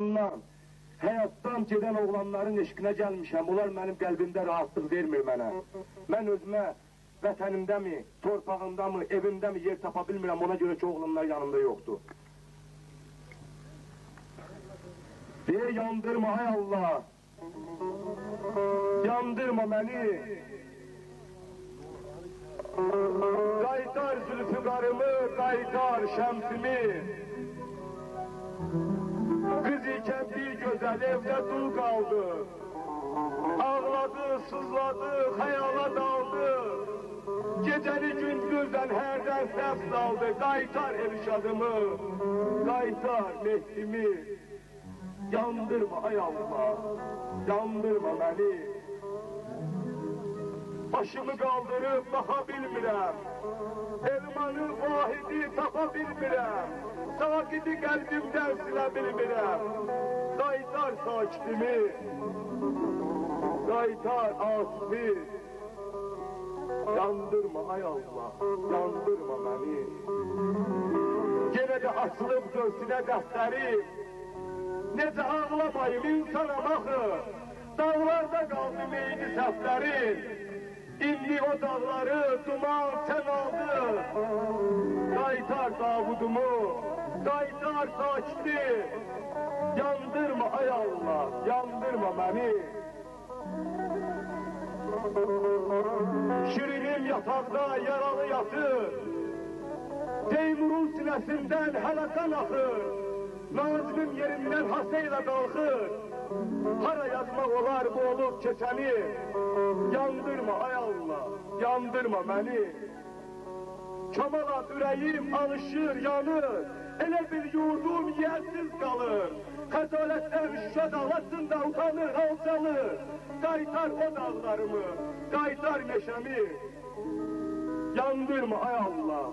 Bundan, həyatdan gedən oğlanların eşqinə gəlmişəm. Onlar mənim qəlbimdə rahatlıq vermir mənə. Mən özümə vətənimdəmi, torpağımdamı, evimdəmi yer tapa bilmirəm. Ona görə ki, oğlumlar yanımda yoxdur. Deyə yandırma hay Allah. Yandırma məni. Qaytar zülfüqarımı, qaytar şəmsimi. Kız iken bir güzel evde dul kaldı. Ağladı, sızladı, hayala daldı. Geceni gündüzden herden ses saldı. Qaytar Elşadımı, qaytar Mehdimi. Yandırma hay Allah, yandırma beni. Başımı kaldırıp baka bilmirəm. Elmanı vahidi tapa bilmirəm. Sakiti kalbimden silə bilmirəm. Qaytar sakitimi, qaytar asifi. Yandırma ay Allah, yandırma beni. Gene de açılıb göğsüne dəftərim. Necə ağlamayım insanam axı. Dağlarda qaldı meydi səflərin. İndi o dağları duman sen aldı. Qaytar Davudumu, qaytar sakiti. Yandırma ay Allah, yandırma beni. Şirinim yatakta yaralı yatır. Teymur'un sinesinden hele kan akır. Nazmim yerimden haseyla kalkır. Hara yazmak olar bu olup keçeni. Yandırma ay Allah, yandırma beni. Çamalat ürəyim alışır, yanır. Elə bir yurdum yersiz kalır. Xəcalətten Şuşa dağlatında utanır, alçalır. Qaytar o dağlarımı, qaytar meşemi. Yandırma ay Allah.